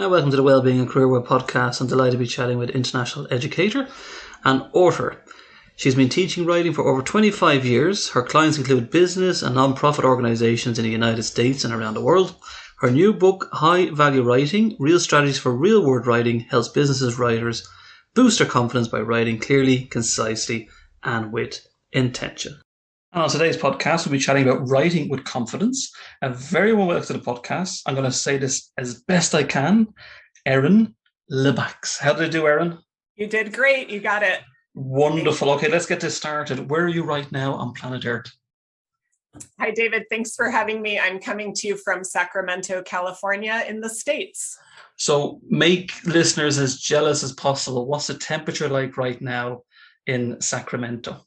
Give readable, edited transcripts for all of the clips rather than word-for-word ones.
Welcome to the Wellbeing and Career Web podcast. I'm delighted to be chatting with international educator and author. She's been teaching writing for over 25 years. Her clients include business and non-profit organisations in the United States and around the world. Her new book, High Value Writing, Real Strategies for Real World Writing, helps businesses writers boost their confidence by writing clearly, concisely and with intention. And on today's podcast, we'll be chatting about writing with confidence. A very warm welcome to the podcast. I'm going to say this as best I can. Erin Lebacqz. How did I do, Erin? You did great. You got it. Wonderful. Okay, let's get this started. Where are you right now on planet Earth? Hi, David. Thanks for having me. I'm coming to you from Sacramento, California in the States. So make listeners as jealous as possible. What's the temperature like right now in Sacramento?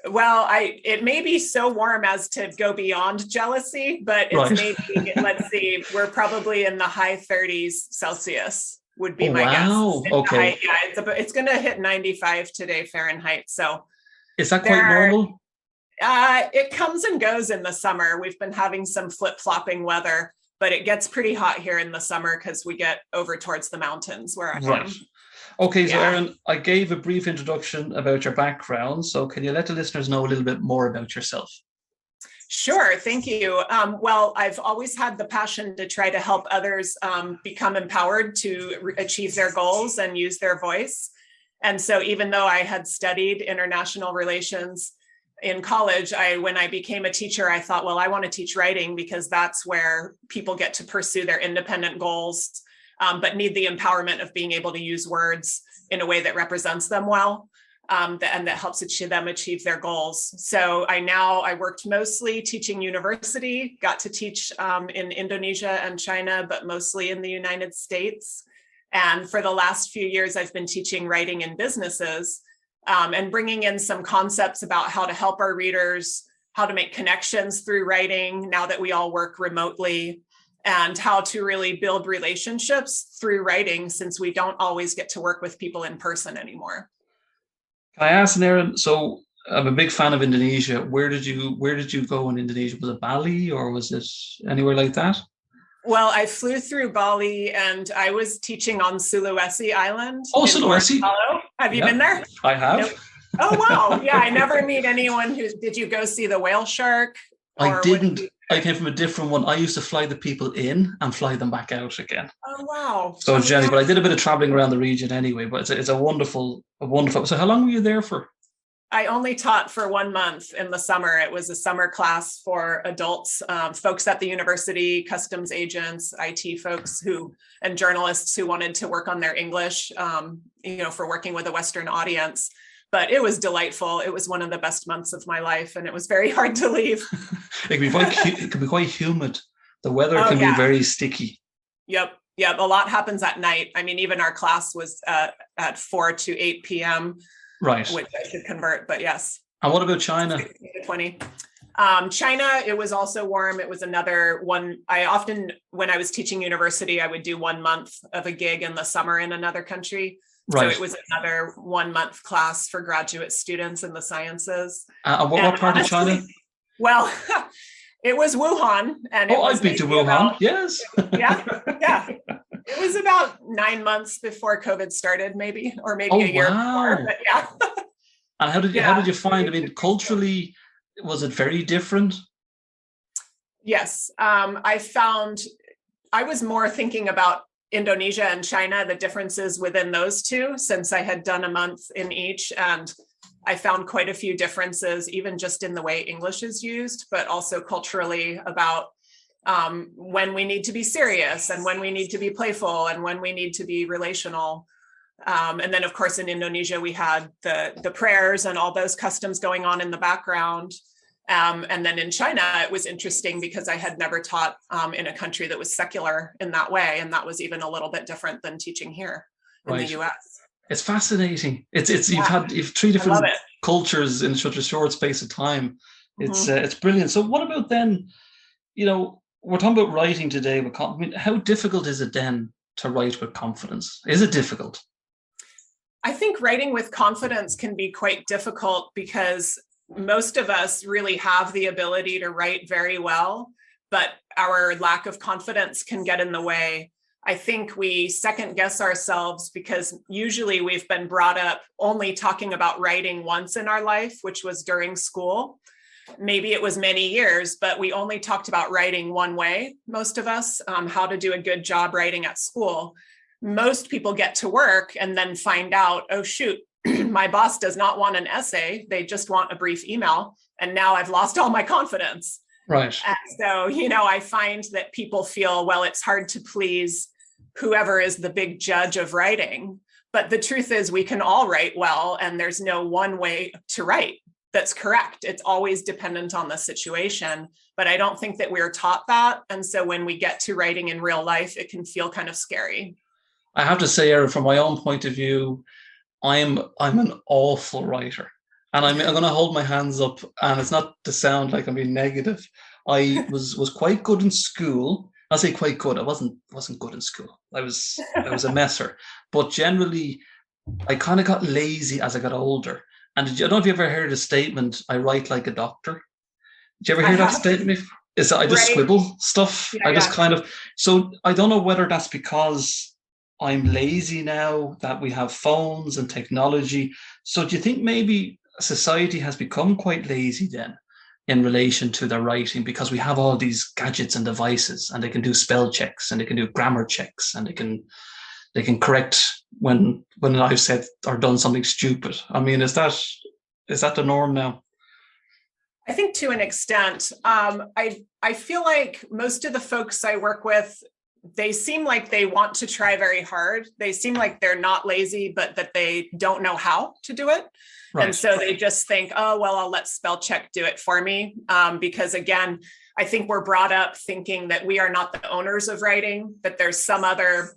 Well, it may be so warm as to go beyond jealousy, but it's maybe, let's see, we're probably in the high 30s Celsius would be my guess. Wow. Okay. It's going to hit 95 today Fahrenheit. So is that quite normal? It comes and goes in the summer. We've been having some flip-flopping weather, but it gets pretty hot here in the summer because we get over towards the mountains where I am. Okay, so Erin, I gave a brief introduction about your background. So can you let the listeners know a little bit more about yourself? Sure, thank you. Well, I've always had the passion to try to help others become empowered to achieve their goals and use their voice. And so even though I had studied international relations in college, when I became a teacher, I thought, well, I want to teach writing because that's where people get to pursue their independent goals, but need the empowerment of being able to use words in a way that represents them well, and that helps them achieve their goals. So I worked mostly teaching university, got to teach in Indonesia and China, but mostly in the United States. And for the last few years, I've been teaching writing in businesses and bringing in some concepts about how to help our readers, how to make connections through writing now that we all work remotely, and how to really build relationships through writing since we don't always get to work with people in person anymore. Can I ask, Erin, so I'm a big fan of Indonesia. Where did you go in Indonesia? Was it Bali or was it anywhere like that? Well, I flew through Bali and I was teaching on Sulawesi Island. Oh, Sulawesi. Have you been there? I have. Nope. Oh, wow. Yeah, I never meet anyone did you go see the whale shark? I didn't. I came from a different one. I used to fly the people in and fly them back out again. Oh, wow. So Jenny, but I did a bit of traveling around the region anyway, but it's a wonderful. So how long were you there for? I only taught for 1 month in the summer. It was a summer class for adults, folks at the university, customs agents, IT folks and journalists who wanted to work on their English, for working with a Western audience. But it was delightful. It was one of the best months of my life, and it was very hard to leave. It can be quite humid. The weather can be very sticky. Yep. A lot happens at night. I mean, even our class was at 4 to 8 p.m., right? Which I should convert, but yes. And what about China? 16 to 20. China, it was also warm. It was another one. When I was teaching university, I would do 1 month of a gig in the summer in another country. Right. So it was another 1 month class for graduate students in the sciences. What part of China? Well, it was Wuhan. And I've been to Wuhan. Yes. Yeah. It was about 9 months before COVID started, maybe a year before. But yeah. And how did you find? I mean, culturally, was it very different? Yes, I found I was more thinking about Indonesia and China, the differences within those two, since I had done a month in each. And I found quite a few differences, even just in the way English is used, but also culturally about when we need to be serious and when we need to be playful and when we need to be relational. And then, of course, in Indonesia, we had the prayers and all those customs going on in the background. And then in China, it was interesting because I had never taught in a country that was secular in that way. And that was even a little bit different than teaching here in the US. It's fascinating. You've three different cultures in such a short space of time. It's brilliant. So what about then, we're talking about writing today. How difficult is it then to write with confidence? Is it difficult? I think writing with confidence can be quite difficult because most of us really have the ability to write very well, but our lack of confidence can get in the way I think we second guess ourselves because usually we've been brought up only talking about writing once in our life, which was during school. Maybe it was many years, but we only talked about writing one way, most of us, how to do a good job writing at school. Most people get to work and then find out, oh, shoot, my boss does not want an essay. They just want a brief email. And now I've lost all my confidence. Right. And so, I find that people feel, well, it's hard to please whoever is the big judge of writing. But the truth is we can all write well, and there's no one way to write that's correct. It's always dependent on the situation. But I don't think that we're taught that. And so when we get to writing in real life, it can feel kind of scary. I have to say, Erin, from my own point of view, I'm an awful writer. And I'm going to hold my hands up, and it's not to sound like I'm being negative. I was quite good in school. I say quite good. I wasn't good in school. I was a messer. But generally, I kind of got lazy as I got older. And I don't know if you ever heard the statement, "I write like a doctor." Did you ever hear that statement? Is that I just scribble stuff? Yeah, I just kind of. So I don't know whether that's because I'm lazy now that we have phones and technology. So do you think maybe society has become quite lazy then in relation to their writing, because we have all these gadgets and devices, and they can do spell checks and they can do grammar checks and they can correct when I've said or done something stupid? I mean, is that the norm now? I think to an extent, I feel like most of the folks I work with, they seem like they want to try very hard. They seem like they're not lazy, but that they don't know how to do it. Right. And so they just think, oh, well, I'll let spell check do it for me. Because again, I think we're brought up thinking that we are not the owners of writing, that there's some other,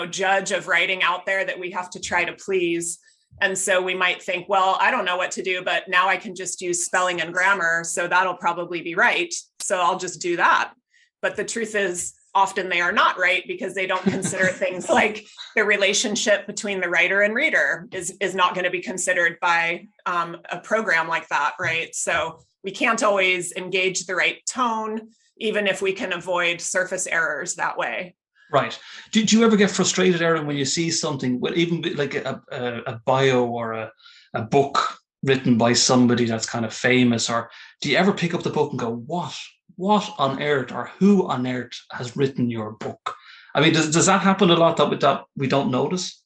judge of writing out there that we have to try to please. And so we might think, well, I don't know what to do, but now I can just use spelling and grammar. So that'll probably be right. So I'll just do that. But the truth is, often they are not right, because they don't consider things like the relationship between the writer and reader is not going to be considered by a program like that, right? So we can't always engage the right tone, even if we can avoid surface errors that way. Right. Do you ever get frustrated, Erin, when you see something, even like a bio or a book written by somebody that's kind of famous, or do you ever pick up the book and go, what on earth, or who on earth has written your book? I mean, does that happen a lot that we don't notice?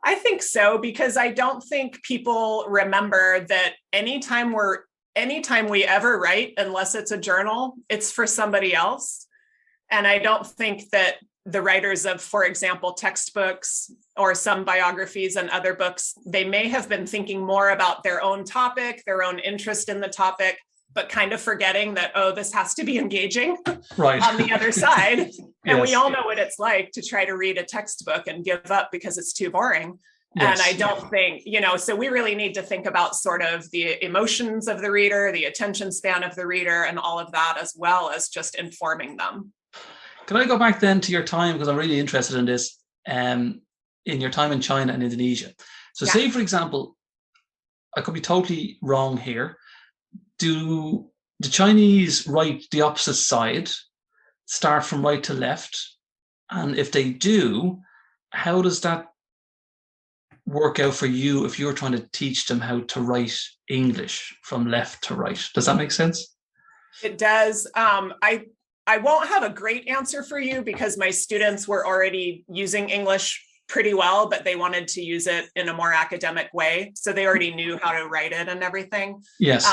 I think so, because I don't think people remember that anytime we ever write, unless it's a journal, it's for somebody else. And I don't think that the writers of, for example, textbooks or some biographies and other books, they may have been thinking more about their own topic, their own interest in the topic, but kind of forgetting that, oh, this has to be engaging right on the other side. And yes. We all know what it's like to try to read a textbook and give up because it's too boring. Yes. And I don't think, so we really need to think about sort of the emotions of the reader, the attention span of the reader, and all of that, as well as just informing them. Can I go back then to your time, because I'm really interested in this, in your time in China and Indonesia. So say, for example, I could be totally wrong here. Do the Chinese write the opposite side, start from right to left? And if they do, how does that work out for you if you're trying to teach them how to write English from left to right? Does that make sense? It does. I won't have a great answer for you, because my students were already using English pretty well, but they wanted to use it in a more academic way. So they already knew how to write it and everything. Yes.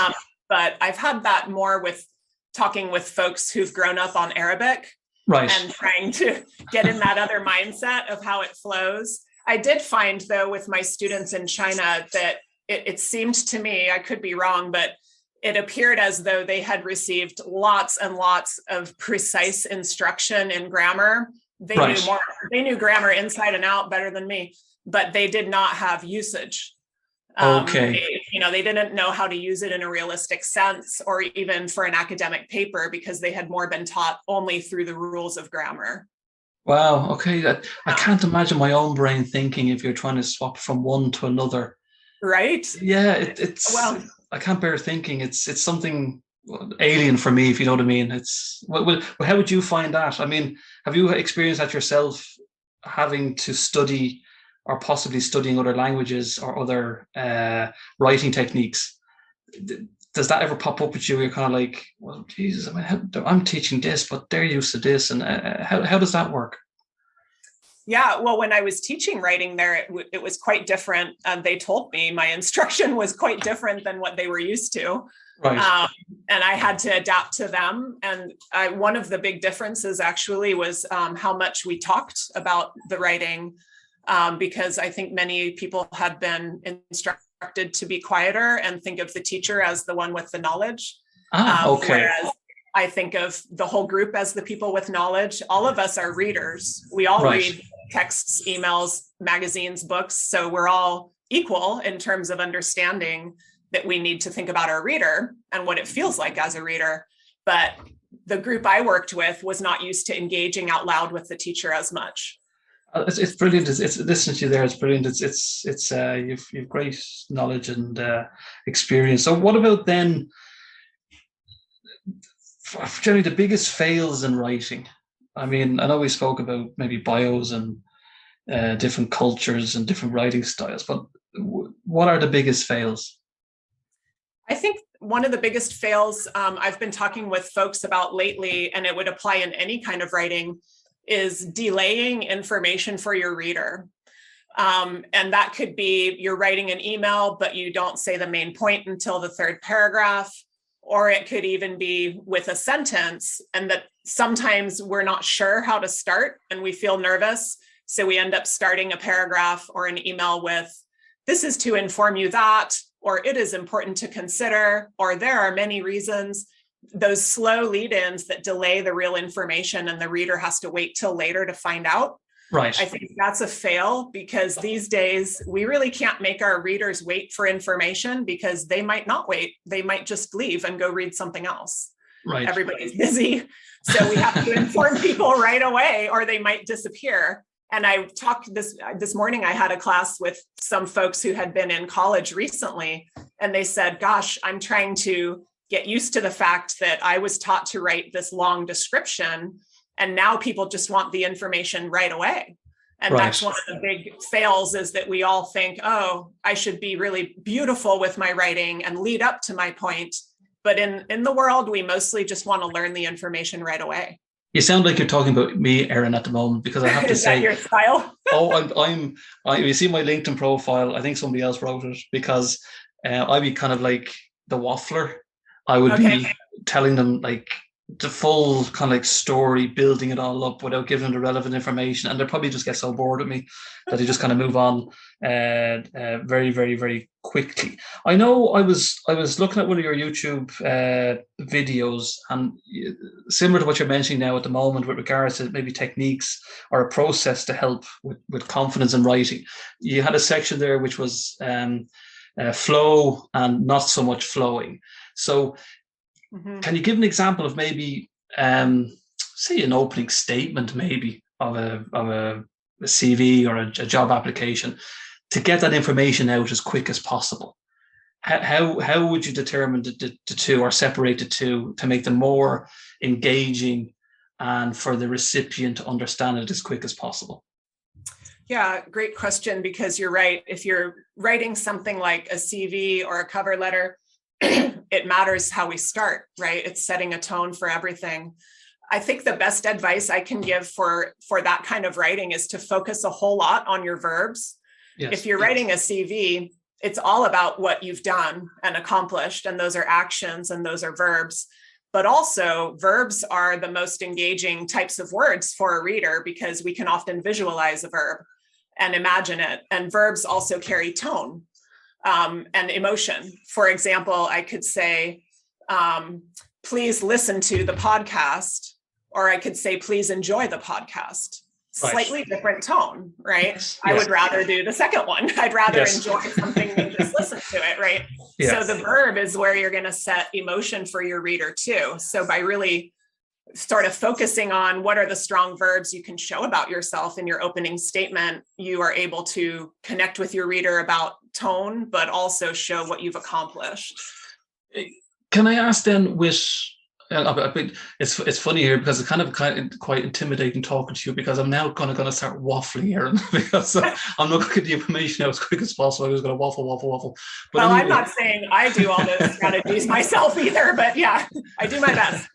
But I've had that more with talking with folks who've grown up on Arabic, right, and trying to get in that other mindset of how it flows. I did find, though, with my students in China that it seemed to me, I could be wrong, but it appeared as though they had received lots and lots of precise instruction in grammar. They knew more. They knew grammar inside and out better than me, but they did not have usage. Okay. They didn't know how to use it in a realistic sense, or even for an academic paper, because they had more been taught only through the rules of grammar. Wow. Okay. I can't imagine my own brain thinking if you're trying to swap from one to another. Right. Yeah. It's well, I can't bear thinking. It's something alien for me, if you know what I mean. It's how would you find that? I mean, have you experienced that yourself, having to study or possibly studying other languages or other writing techniques? Does that ever pop up with you? You're kind of like, well, Jesus, I mean, I'm teaching this, but they're used to this, and how does that work? Yeah, well, when I was teaching writing there, it was quite different. They told me my instruction was quite different than what they were used to. Right. And I had to adapt to them. And one of the big differences actually was how much we talked about the writing, because I think many people had been instructed to be quieter and think of the teacher as the one with the knowledge. Okay. Whereas I think of the whole group as the people with knowledge. All of us are readers. We all read texts, emails, magazines, books. So we're all equal in terms of understanding that we need to think about our reader and what it feels like as a reader. But the group I worked with was not used to engaging out loud with the teacher as much. It's brilliant. It's listening to you there. It's brilliant. It's you've great knowledge and experience. So what about then? Generally, the biggest fails in writing. I mean, I know we spoke about maybe bios and different cultures and different writing styles, but what are the biggest fails? I think one of the biggest fails I've been talking with folks about lately, and it would apply in any kind of writing, is delaying information for your reader. And that could be you're writing an email, but you don't say the main point until the third paragraph. Or it could even be with a sentence, and that sometimes we're not sure how to start and we feel nervous. So we end up starting a paragraph or an email with, "This is to inform you that," or "It is important to consider," or "There are many reasons." Those slow lead-ins that delay the real information and the reader has to wait till later to find out. Right. I think that's a fail, because these days we really can't make our readers wait for information, because they might not wait. They might just leave and go read something else. Right. Everybody's busy. So we have to inform people right away, or they might disappear. And I talked this morning, I had a class with some folks who had been in college recently, and they said, "Gosh, I'm trying to get used to the fact that I was taught to write this long description, and now people just want the information right away." And that's one of the big fails, is that we all think, "Oh, I should be really beautiful with my writing and lead up to my point." But in the world, we mostly just want to learn the information right away. You sound like you're talking about me, Erin, at the moment, because I have to say, that your style? You see my LinkedIn profile. I think somebody else wrote it, because I'd be kind of like the waffler. I would be telling them like the full kind of like story, building it all up without giving them the relevant information, and they'll probably just get so bored with me that they just kind of move on very, very, very quickly. I know I was looking at one of your YouTube videos, and similar to what you're mentioning now at the moment with regards to maybe techniques or a process to help with confidence in writing. You had a section there which was flow and not so much flowing. So can you give an example of maybe, say, an opening statement, maybe of a CV or a job application, to get that information out as quick as possible? How would you determine the two, or separate the two, to make them more engaging and for the recipient to understand it as quick as possible? Yeah, great question, because you're right. If you're writing something like a CV or a cover letter, it matters how we start, right? It's setting a tone for everything. I think the best advice I can give for that kind of writing is to focus a whole lot on your verbs. Yes. If you're writing a CV, it's all about what you've done and accomplished, and those are actions and those are verbs. But also, verbs are the most engaging types of words for a reader, because we can often visualize a verb and imagine it. And verbs also carry tone and emotion. For example, I could say, "Please listen to the podcast," or I could say, "Please enjoy the podcast." Right. Slightly different tone, right? Yes. I would rather do the second one. I'd rather enjoy something than just listen to it, right? Yes. So the verb is where you're going to set emotion for your reader too. So by really sort of focusing on what are the strong verbs you can show about yourself in your opening statement, you are able to connect with your reader about tone, but also show what you've accomplished. Can I ask then it's funny here because it's kind of quite intimidating talking to you because I'm now going to start waffling here because I'm not going to get the information out as quick as possible. I'm just going to waffle. But well, anyway. I'm not saying I do all those strategies myself either, but yeah, I do my best.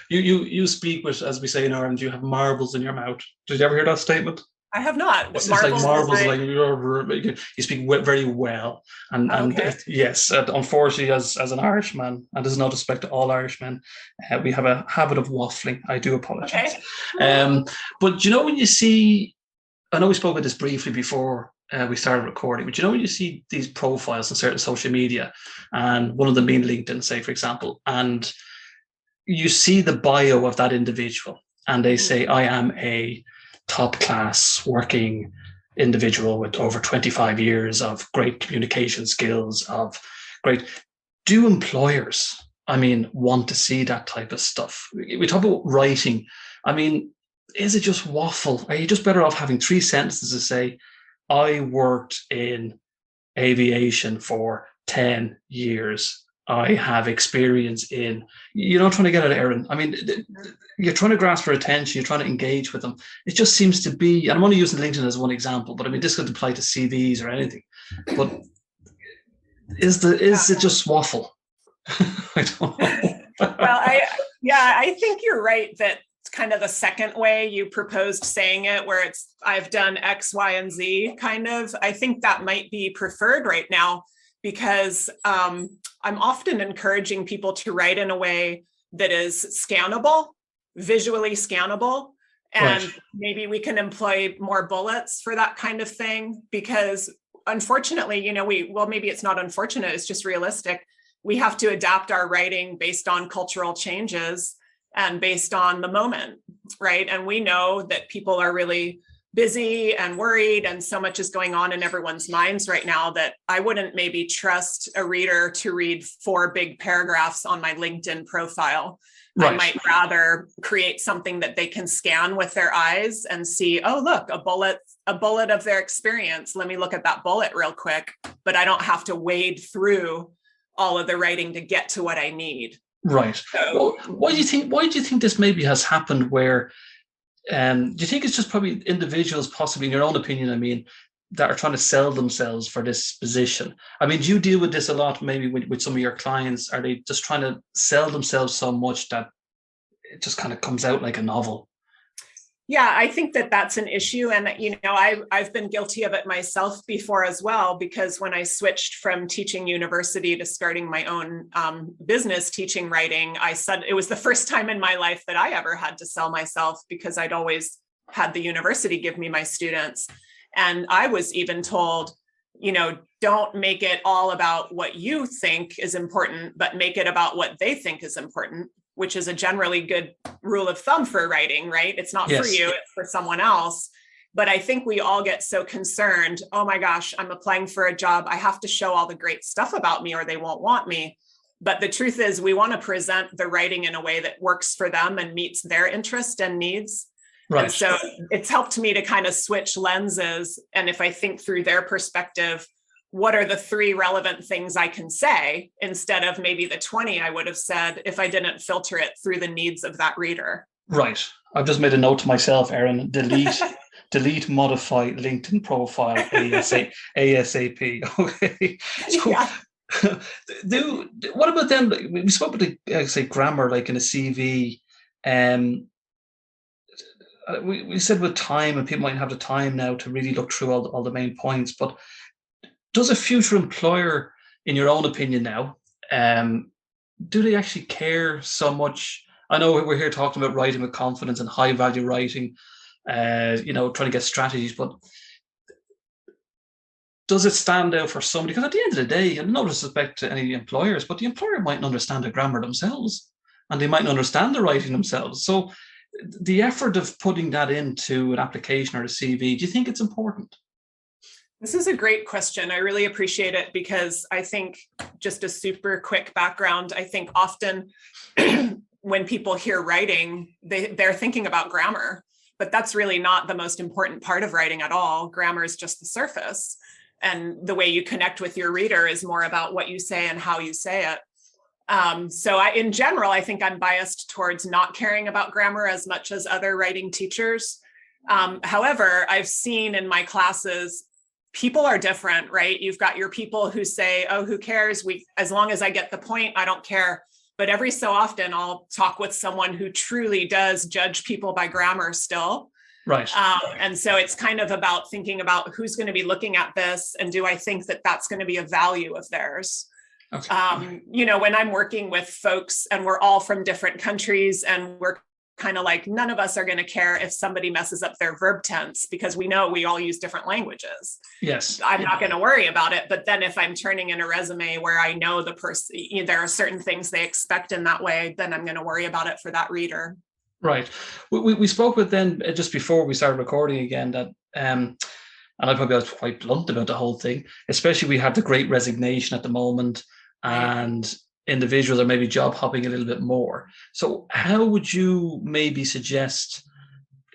You speak with, as we say in Ireland, you have marbles in your mouth. Did you ever hear that statement? I have not. It's like marbles, like you speak very well, and yes, unfortunately, as an Irishman, and there's no disrespect to all Irishmen, we have a habit of waffling. I do apologize. Okay. But you know when you see, I know we spoke about this briefly before we started recording, but you know when you see these profiles on certain social media, and one of them being LinkedIn, say for example, and you see the bio of that individual, and they say, "I am a top class working individual with over 25 years of great communication skills do employers, want to see that type of stuff? We talk about writing. Is it just waffle? Are you just better off having 3 sentences to say, I worked in aviation for 10 years. I have experience in, trying to get at Erin. You're trying to grasp for attention. You're trying to engage with them. It just seems to be, and I'm only using LinkedIn as one example, but this could apply to CVs or anything. But is it just waffle? I don't know. Well, I think you're right that it's kind of the second way you proposed saying it, where it's, I've done X, Y, and Z kind of. I think that might be preferred right now because I'm often encouraging people to write in a way that is scannable, visually scannable. And right. Maybe we can employ more bullets for that kind of thing, because unfortunately, maybe it's not unfortunate, it's just realistic. We have to adapt our writing based on cultural changes and based on the moment, right? And we know that people are really busy and worried, and so much is going on in everyone's minds right now that I wouldn't maybe trust a reader to read 4 big paragraphs on my LinkedIn profile. Right. I might rather create something that they can scan with their eyes and see, oh, look, a bullet of their experience. Let me look at that bullet real quick, but I don't have to wade through all of the writing to get to what I need. Right. So, well, why do you think this maybe has happened where, do you think it's just probably individuals, possibly in your own opinion, that are trying to sell themselves for this position? Do you deal with this a lot, maybe with some of your clients? Are they just trying to sell themselves so much that it just kind of comes out like a novel? Yeah, I think that that's an issue. And, I've been guilty of it myself before as well, because when I switched from teaching university to starting my own business teaching writing, I said it was the first time in my life that I ever had to sell myself, because I'd always had the university give me my students. And I was even told, don't make it all about what you think is important, but make it about what they think is important, which is a generally good rule of thumb for writing, right? It's not for you, it's for someone else. But I think we all get so concerned. Oh my gosh, I'm applying for a job. I have to show all the great stuff about me or they won't want me. But the truth is, we want to present the writing in a way that works for them and meets their interest and needs. Right. And so it's helped me to kind of switch lenses. And if I think through their perspective, what are the 3 relevant things I can say instead of maybe the 20 I would have said if I didn't filter it through the needs of that reader? Right. I've just made a note to myself, Erin, delete, modify LinkedIn profile ASAP. Okay. So, what about them? We spoke about the grammar, like in a CV. We said with time, and people might have the time now to really look through all the main points, but does a future employer, in your own opinion now, do they actually care so much? I know we're here talking about writing with confidence and high value writing, trying to get strategies, but does it stand out for somebody? Because at the end of the day, and no disrespect to any employers, but the employer mightn't understand the grammar themselves, and they mightn't understand the writing themselves. So the effort of putting that into an application or a CV, do you think it's important? This is a great question. I really appreciate it, because I think, just a super quick background, I think often when people hear writing, they're thinking about grammar, but that's really not the most important part of writing at all. Grammar is just the surface. And the way you connect with your reader is more about what you say and how you say it. In general, I think I'm biased towards not caring about grammar as much as other writing teachers. However, I've seen in my classes, people are different, right? You've got your people who say, oh, who cares? As long as I get the point, I don't care. But every so often I'll talk with someone who truly does judge people by grammar still. Right. And so it's kind of about thinking about who's going to be looking at this, and do I think that that's going to be a value of theirs? Okay. When I'm working with folks and we're all from different countries, and we're kind of like, none of us are going to care if somebody messes up their verb tense, because we know we all use different languages. Yes. I'm not going to worry about it. But then if I'm turning in a resume where I know the person, there are certain things they expect in that way, then I'm going to worry about it for that reader. Right. We spoke with then just before we started recording again that, and I probably was quite blunt about the whole thing, especially we have the great resignation at the moment, and individuals are maybe job hopping a little bit more. So how would you maybe suggest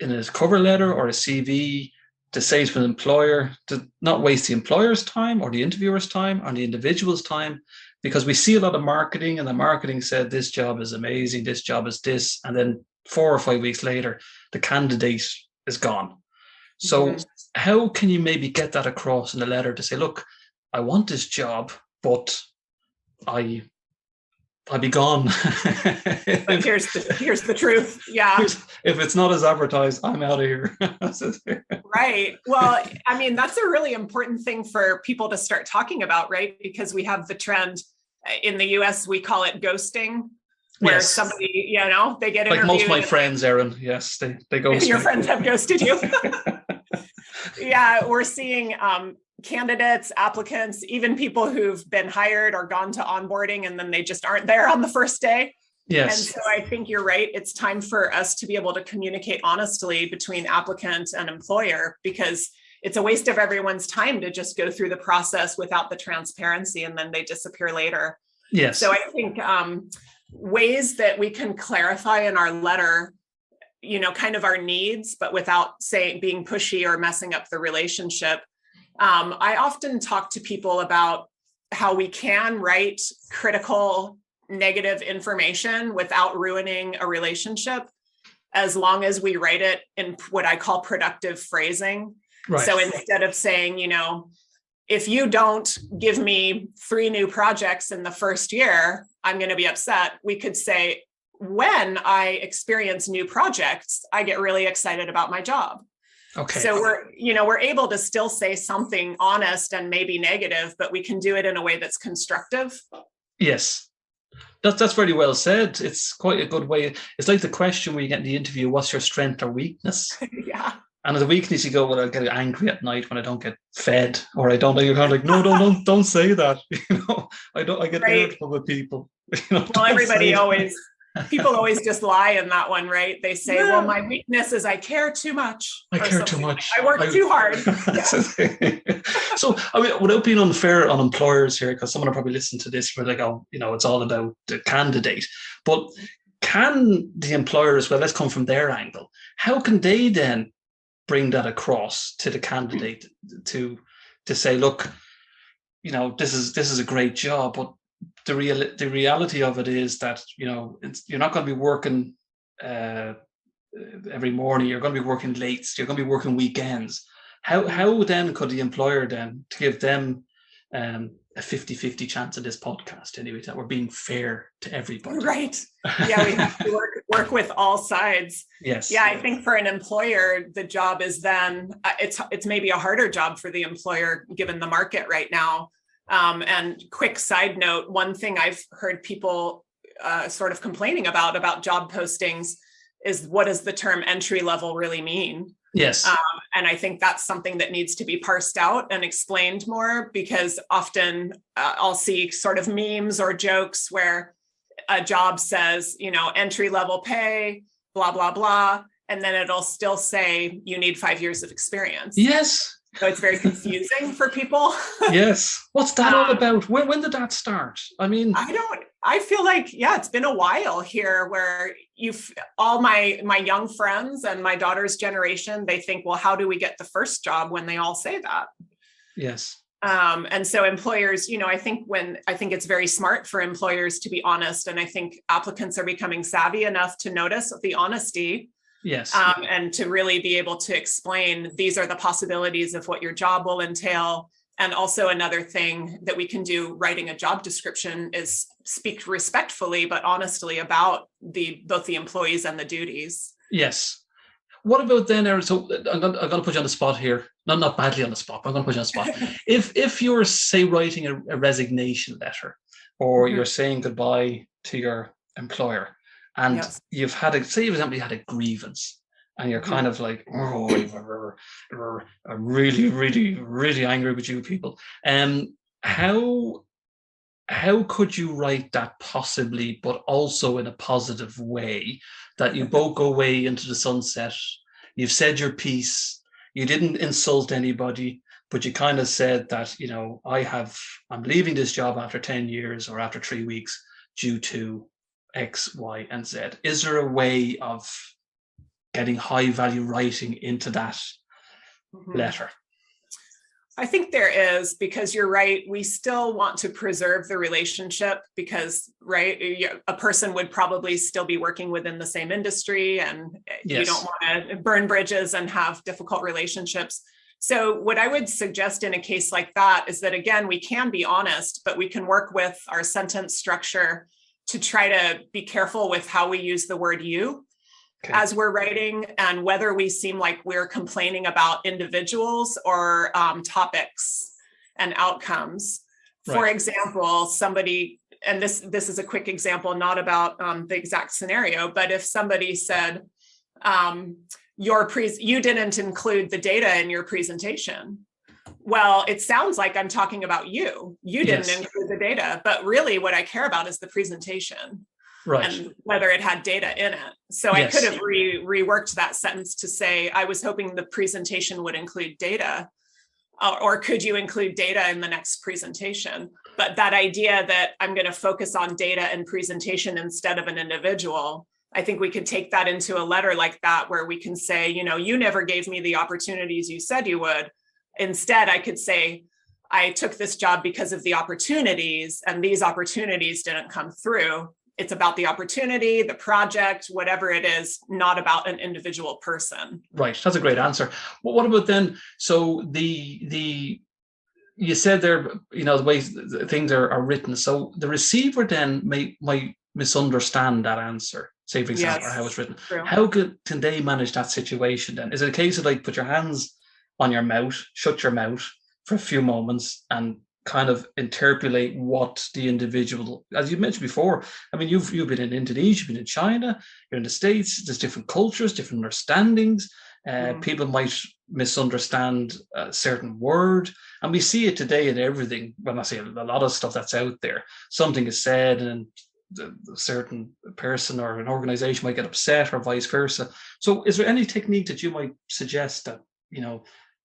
in a cover letter or a CV to say to an employer to not waste the employer's time or the interviewer's time or the individual's time? Because we see a lot of marketing, and the marketing said this job is amazing, this job is this, and then 4 or 5 weeks later, the candidate is gone. So how can you maybe get that across in a letter to say, look, I want this job, but I'll be gone. But here's the truth. Yeah. If it's not as advertised, I'm out of here. Right. Well, I mean, that's a really important thing for people to start talking about, right? Because we have the trend in the US, we call it ghosting, where somebody, they get interviewed. Like most of my friends, Erin, yes, they ghost. Your friends have ghosted you. Yeah, we're seeing candidates, applicants, even people who've been hired or gone to onboarding, and then they just aren't there on the first day. Yes. And so I think you're right. It's time for us to be able to communicate honestly between applicant and employer, because it's a waste of everyone's time to just go through the process without the transparency, and then they disappear later. Yes. So I think ways that we can clarify in our letter, kind of our needs, but without being pushy or messing up the relationship. I often talk to people about how we can write critical, negative information without ruining a relationship, as long as we write it in what I call productive phrasing. Right. So instead of saying, if you don't give me 3 new projects in the first year, I'm going to be upset. We could say, when I experience new projects, I get really excited about my job. Okay. So we're able to still say something honest and maybe negative, but we can do it in a way that's constructive. Yes. That's very well said. It's quite a good way. It's like the question when you get in the interview, what's your strength or weakness? Yeah. And as a weakness, you go, well, I get angry at night when I don't get fed, or I don't. You're kind of like, no, don't say that. I get irritable with people. Well, everybody people always just lie in that one, right? They say, well, my weakness is I care too much. I care too much. I work too hard. So, without being unfair on employers here, because someone will probably listen to this where they go, it's all about the candidate. But can the employer as well, let's come from their angle, how can they then bring that across to the candidate to say, look, this is a great job, but the reality of it is that you're not going to be working every morning. You're going to be working late. You're going to be working weekends. How then could the employer then to give them a 50-50 chance of this podcast anyway, that we're being fair to everybody? Right. Yeah, we have to work with all sides. Yes. Yeah, I think for an employer, the job is then it's maybe a harder job for the employer given the market right now. And quick side note, one thing I've heard people sort of complaining about job postings is, what does the term entry level really mean? Yes. And I think that's something that needs to be parsed out and explained more, because often I'll see sort of memes or jokes where a job says, entry level pay, blah, blah, blah. And then it'll still say you need 5 years of experience. Yes. So it's very confusing for people. Yes. What's that all about? When did that start? I feel like, it's been a while here where all my young friends and my daughter's generation, they think, well, how do we get the first job when they all say that? Yes. And so employers, I think it's very smart for employers to be honest. And I think applicants are becoming savvy enough to notice the honesty. Yes. And to really be able to explain, these are the possibilities of what your job will entail. And also another thing that we can do writing a job description is speak respectfully, but honestly about both the employees and the duties. Yes. What about then, Erin? So I'm going to put you on the spot here. Not badly on the spot, but I'm going to put you on the spot. If you're, say, writing a resignation letter, or you're saying goodbye to your employer, and you've had say, for example, you had a grievance, and you're kind of like, oh, I'm really, really, really angry with you people. How could you write that possibly, but also in a positive way, that you both go away into the sunset? You've said your piece. You didn't insult anybody, but you kind of said that, I'm leaving this job after 10 years or after 3 weeks due to X, Y, and Z. Is there a way of getting high value writing into that letter? I think there is, because you're right. We still want to preserve the relationship because, right, a person would probably still be working within the same industry, and you don't want to burn bridges and have difficult relationships. So what I would suggest in a case like that is that, again, we can be honest, but we can work with our sentence structure to try to be careful with how we use the word you. As we're writing, and whether we seem like we're complaining about individuals or topics and outcomes. For example, somebody, and this is a quick example, not about the exact scenario, but if somebody said, you didn't include the data in your presentation. Well, it sounds like I'm talking about you. You didn't include the data, but really what I care about is the presentation. And whether it had data in it. So I could have reworked that sentence to say, I was hoping the presentation would include data, or could you include data in the next presentation? But that idea that I'm going to focus on data and presentation instead of an individual, I think we could take that into a letter like that, where we can say, you never gave me the opportunities you said you would. Instead, I could say, I took this job because of the opportunities, and these opportunities didn't come through. It's about the opportunity, the project, whatever it is, not about an individual person. Right. That's a great answer. Well, what about then? So you said there, the way things are written. So the receiver then might misunderstand that answer, say, for example, or how it's written. True. How can they manage that situation then? Is it a case of like, put your hands on your mouth, shut your mouth for a few moments, and kind of interpolate what the individual, as you mentioned before, I mean, you've been in Indonesia, you've been in China, you're in the States, there's different cultures, different understandings. People might misunderstand a certain word. And we see it today in everything. When I say a lot of stuff that's out there, something is said and a certain person or an organization might get upset, or vice versa. So is there any technique that you might suggest that,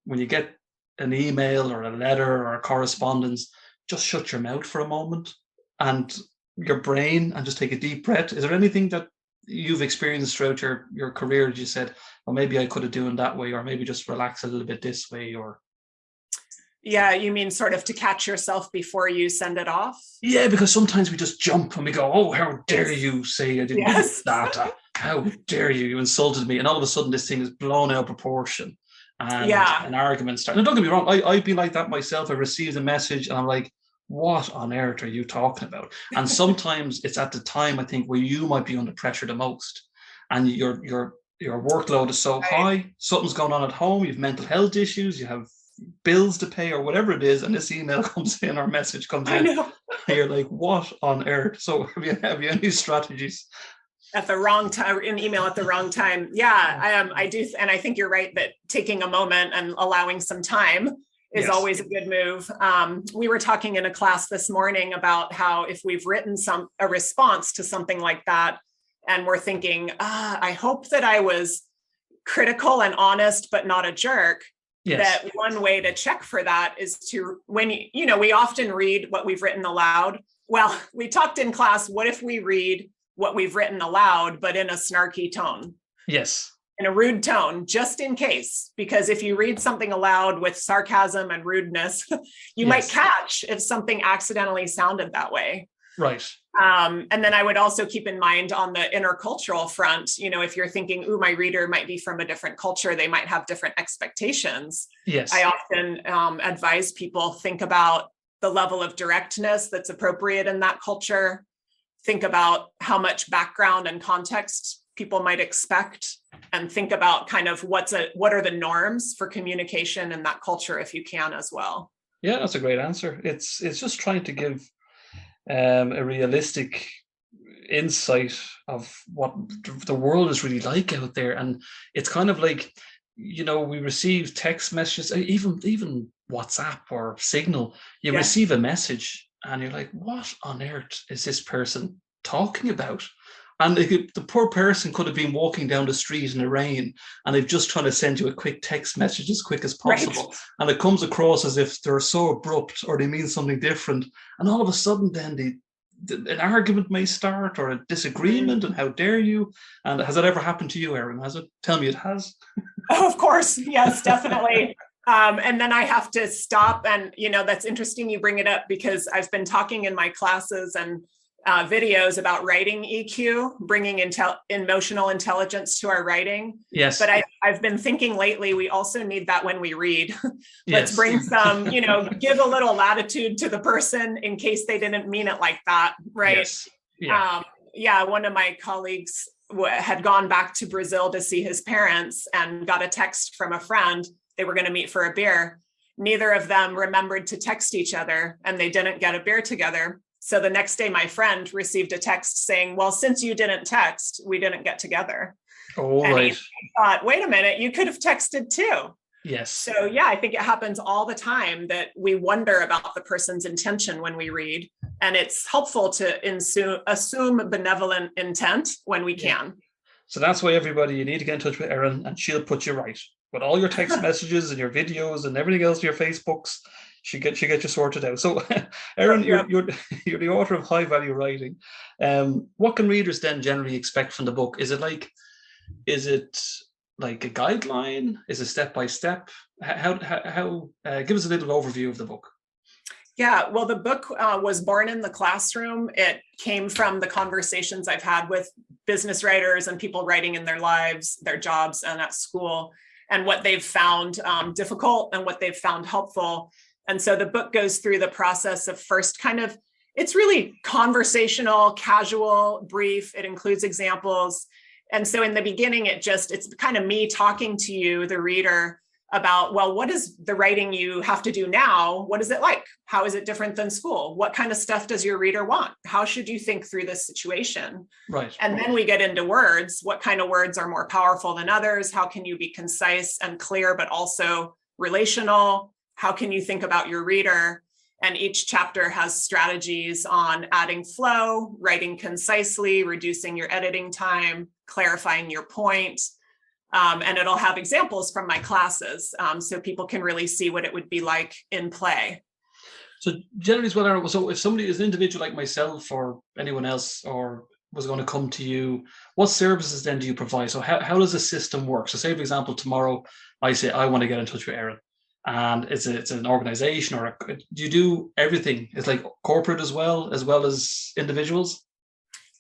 when you get an email or a letter or a correspondence, just shut your mouth for a moment and your brain, and just take a deep breath? Is there anything that you've experienced throughout your career that you said, well, maybe I could have done that way, or maybe just relax a little bit this way? Or yeah, you mean sort of to catch yourself before you send it off? Yeah, because sometimes we just jump and we go, oh, how dare you say I didn't do that? How dare you insulted me? And all of a sudden this thing is blown out of proportion. And an argument starts. Now, don't get me wrong, I've been like that myself. I received a message and I'm like, what on earth are you talking about? And sometimes it's at the time, I think, where you might be under pressure the most, and your workload is so high, something's going on at home, you have mental health issues, you have bills to pay or whatever it is, and this email comes in or message comes in. I know. And you're like, what on earth? So have you any strategies? At the wrong time, an email at the wrong time. Yeah, I do. And I think you're right that taking a moment and allowing some time is always a good move. We were talking in a class this morning about how if we've written a response to something like that, and we're thinking, I hope that I was critical and honest, but not a jerk. That one way to check for that is to, when we often read what we've written aloud. Well, we talked in class, what if we read what we've written aloud, but in a snarky tone? Yes. in a rude tone, just in case, because if you read something aloud with sarcasm and rudeness, you might catch if something accidentally sounded that way. Right. And then I would also keep in mind on the intercultural front, if you're thinking, ooh, my reader might be from a different culture, they might have different expectations. Yes. I often advise people think about the level of directness that's appropriate in that culture. Think about how much background and context people might expect, and think about kind of what are the norms for communication in that culture if you can as well. Yeah, that's a great answer. It's just trying to give a realistic insight of what the world is really like out there. And it's kind of like, we receive text messages, even WhatsApp or Signal, you receive a message and you're like, what on earth is this person talking about? And the poor person could have been walking down the street in the rain and they've just trying to send you a quick text message as quick as possible. Right. And it comes across as if they're so abrupt or they mean something different. And all of a sudden then an argument may start or a disagreement, and how dare you? And has that ever happened to you, Erin? Has it? Tell me it has. Oh, of course. Yes, definitely. And then I have to stop. And, that's interesting you bring it up, because I've been talking in my classes and videos about writing EQ, bringing emotional intelligence to our writing. Yes. But I've been thinking lately, we also need that when we read. Let's bring some, give a little latitude to the person in case they didn't mean it like that. Right. Yes. Yeah. One of my colleagues had gone back to Brazil to see his parents and got a text from a friend. They were going to meet for a beer. Neither of them remembered to text each other, and they didn't get a beer together. So the next day, my friend received a text saying, well, since you didn't text, we didn't get together. Oh, and right. he thought, wait a minute, you could have texted too. Yes. So yeah, I think it happens all the time that we wonder about the person's intention when we read. And it's helpful to assume benevolent intent when we can. So that's why everybody, you need to get in touch with Erin and she'll put you right. With all your text messages and your videos and everything else, your Facebooks, she get you sorted out. So, Erin, you're the author of High Value Writing. What can readers then generally expect from the book? Is it like a guideline? Is it step by step? How give us a little overview of the book. Yeah, well, the book was born in the classroom. It came from the conversations I've had with business writers and people writing in their lives, their jobs, and at school, and what they've found difficult and what they've found helpful. And so the book goes through the process of first it's really conversational, casual, brief. It includes examples. And so in the beginning, it's kind of me talking to you, the reader, about, well, what is the writing you have to do now? What is it like? How is it different than school? What kind of stuff does your reader want? How should you think through this situation? Right. And then we get into words. What kind of words are more powerful than others? How can you be concise and clear, but also relational? How can you think about your reader? And each chapter has strategies on adding flow, writing concisely, reducing your editing time, clarifying your point. And it'll have examples from my classes, so people can really see what it would be like in play. So generally as well, so if somebody is an individual like myself or anyone else or was going to come to you, what services then do you provide? So how does the system work? So say, for example, tomorrow I say, I want to get in touch with Erin. And it's an organization do you do everything? It's like corporate as well as individuals?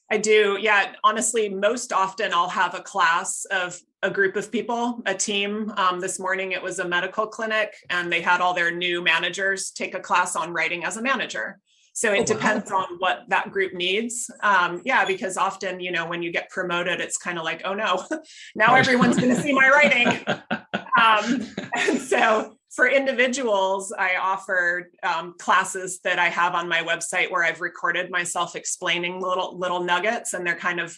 I do. Yeah. Honestly, most often I'll have a class of a group of people, a team. This morning it was a medical clinic and they had all their new managers take a class on writing as a manager. So it depends on what that group needs. Because often, when you get promoted, it's kind of like, oh no, now everyone's going to see my writing. And so for individuals, I offer classes that I have on my website where I've recorded myself explaining little nuggets, and they're kind of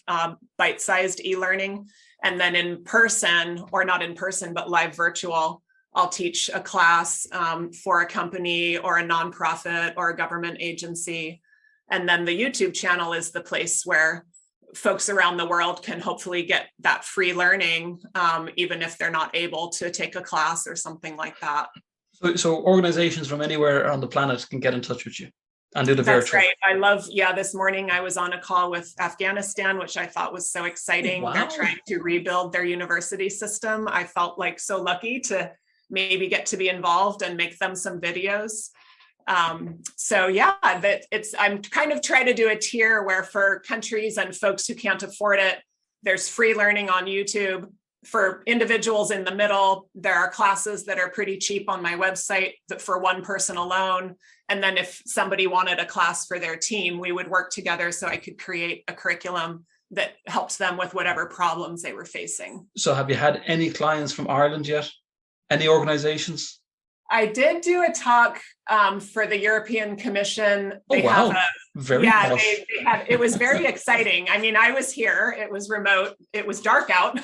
bite-sized e-learning. And then in person, or not in person, but live virtual, I'll teach a class for a company or a nonprofit or a government agency. And then the YouTube channel is the place where folks around the world can hopefully get that free learning, even if they're not able to take a class or something like that. So organizations from anywhere on the planet can get in touch with you? and do the That's virtual. right. I love, this morning I was on a call with Afghanistan, which I thought was so exciting. Wow. They're trying to rebuild their university system. I felt like so lucky to maybe get to be involved and make them some videos. I'm kind of trying to do a tier where for countries and folks who can't afford it, there's free learning on YouTube. For individuals in the middle, there are classes that are pretty cheap on my website for one person alone. And then if somebody wanted a class for their team, we would work together so I could create a curriculum that helps them with whatever problems they were facing. So have you had any clients from Ireland yet? Any organizations? I did do a talk for the European Commission. They have very posh. It was very exciting. I mean, I was here, it was remote, it was dark out,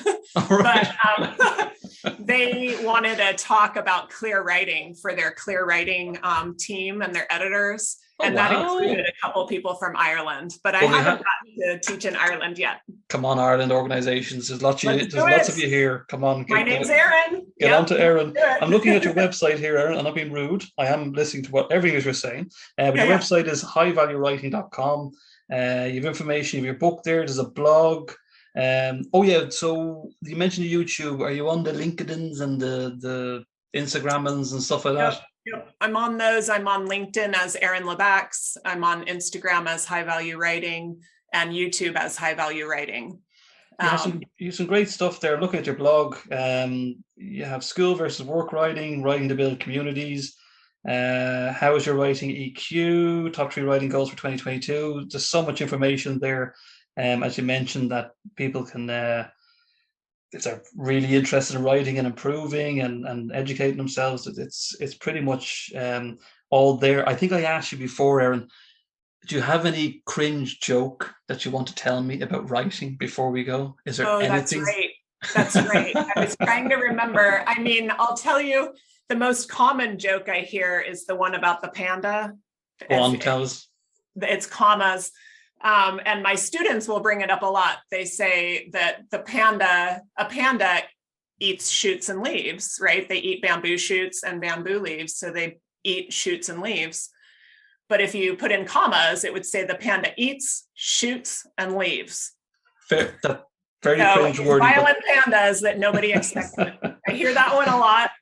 Right. but they wanted a talk about clear writing for their clear writing team and their editors. And that included a couple people from Ireland, but I haven't gotten to teach in Ireland yet. Come on, Ireland organizations. There's lots of you here. Come on. My name's Erin. Get on to Erin. I'm looking at your website here, Erin, and I'm being rude. I am listening to what everything you're saying. But your website is highvaluewriting.com. You have information, you have your book there. There's a blog. So you mentioned YouTube. Are you on the LinkedIn's and the Instagrammans and stuff like that? Yep. I'm on those. I'm on LinkedIn as Erin Lebacqz. I'm on Instagram as High Value Writing and YouTube as High Value Writing. You have some great stuff there. Looking at your blog, you have school versus work writing to build communities. How is your writing EQ? Top 3 writing goals for 2022. There's so much information there. As you mentioned, that people can, if they're really interested in writing and improving and educating themselves, it's pretty much all there. I think I asked you before, Erin, do you have any cringe joke that you want to tell me about writing before we go? Is there anything? That's great. I was trying to remember. I mean, I'll tell you, the most common joke I hear is the one about the panda. Go on, tell us. It's commas. And my students will bring it up a lot. They say that a panda eats shoots and leaves, right? They eat bamboo shoots and bamboo leaves. So they eat shoots and leaves. But if you put in commas, it would say the panda eats shoots and leaves. Fair, that very cringe word. Violent pandas that nobody expected. I hear that one a lot.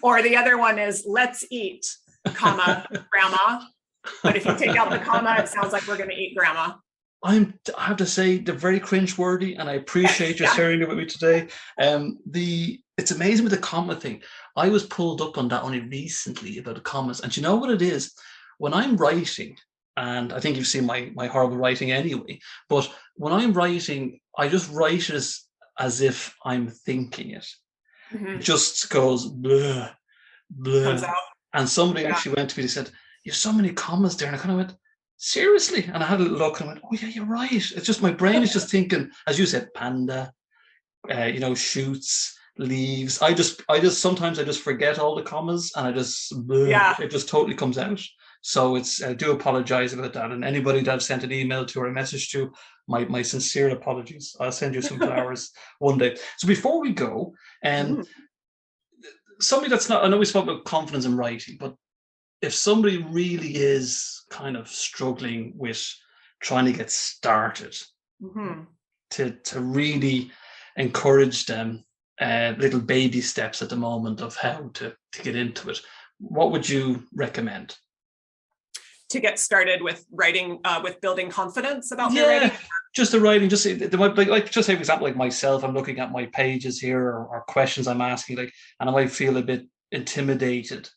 Or the other one is let's eat, comma, grandma. But if you take out the comma, it sounds like we're going to eat grandma. I have to say they're very cringe-worthy, and I appreciate you sharing it with me today. It's amazing with the comma thing. I was pulled up on that only recently about the commas, and you know what it is? When I'm writing, and I think you've seen my horrible writing anyway, but when I'm writing, I just write it as if I'm thinking it. Mm-hmm. It just goes blah, blah. Comes out. And somebody actually went to me and said, "You have so many commas there," and I kind of went, seriously? And I had a little look and I went, oh yeah, you're right. It's just my brain is just thinking, as you said, panda, shoots, leaves. I just sometimes I just forget all the commas and it just totally comes out. So I do apologize about that. And anybody that I've sent an email to or a message to, my sincere apologies. I'll send you some flowers one day. So before we go, somebody that's not, I know we spoke about confidence in writing, but if somebody really is kind of struggling with trying to get started, to really encourage them, little baby steps at the moment of how to get into it, what would you recommend? To get started with writing, with building confidence about their writing? Just the writing, just just say, for example, like myself, I'm looking at my pages here or questions I'm asking, and I might feel a bit intimidated.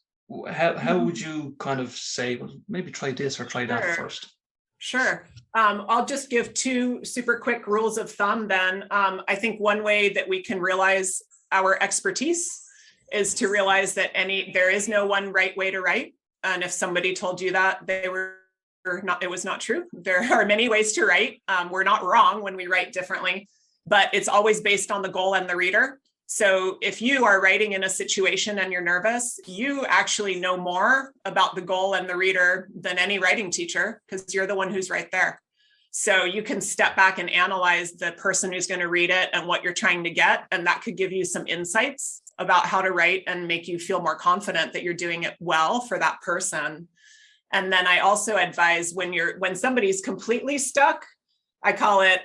How would you kind of say, well, maybe try this or try that first? Sure. I'll just give 2 super quick rules of thumb then. I think one way that we can realize our expertise is to realize that there is no one right way to write. And if somebody told you that, it was not true. There are many ways to write. We're not wrong when we write differently, but it's always based on the goal and the reader. So if you are writing in a situation and you're nervous, you actually know more about the goal and the reader than any writing teacher, because you're the one who's right there. So you can step back and analyze the person who's going to read it and what you're trying to get. And that could give you some insights about how to write and make you feel more confident that you're doing it well for that person. And then I also advise when somebody's completely stuck, I call it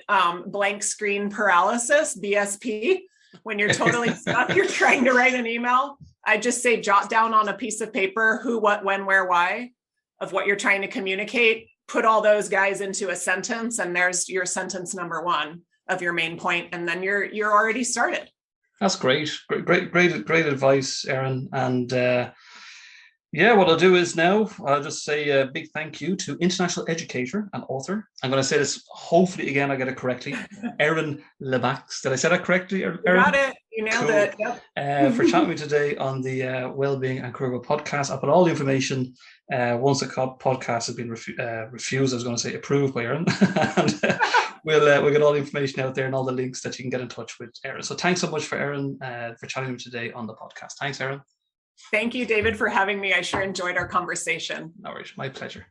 blank screen paralysis, BSP. When you're totally stuck, you're trying to write an email. I just say jot down on a piece of paper who, what, when, where, why of what you're trying to communicate. Put all those guys into a sentence, and there's your sentence number one of your main point, and then you're already started. That's great advice, Erin. And yeah, what I'll do is now I'll just say a big thank you to international educator and author. I'm going to say this, hopefully again I get it correctly, Erin Lebacqz. Did I say that correctly, Erin? You got it. You nailed it. Yep. For chatting with me today on the Wellbeing and Career podcast. I'll put all the information once the podcast has been refused. I was going to say approved by Erin. And we'll get all the information out there and all the links that you can get in touch with Erin. So thanks so much for Erin for chatting with me today on the podcast. Thanks, Erin. Thank you, David, for having me. I sure enjoyed our conversation. No worries. My pleasure.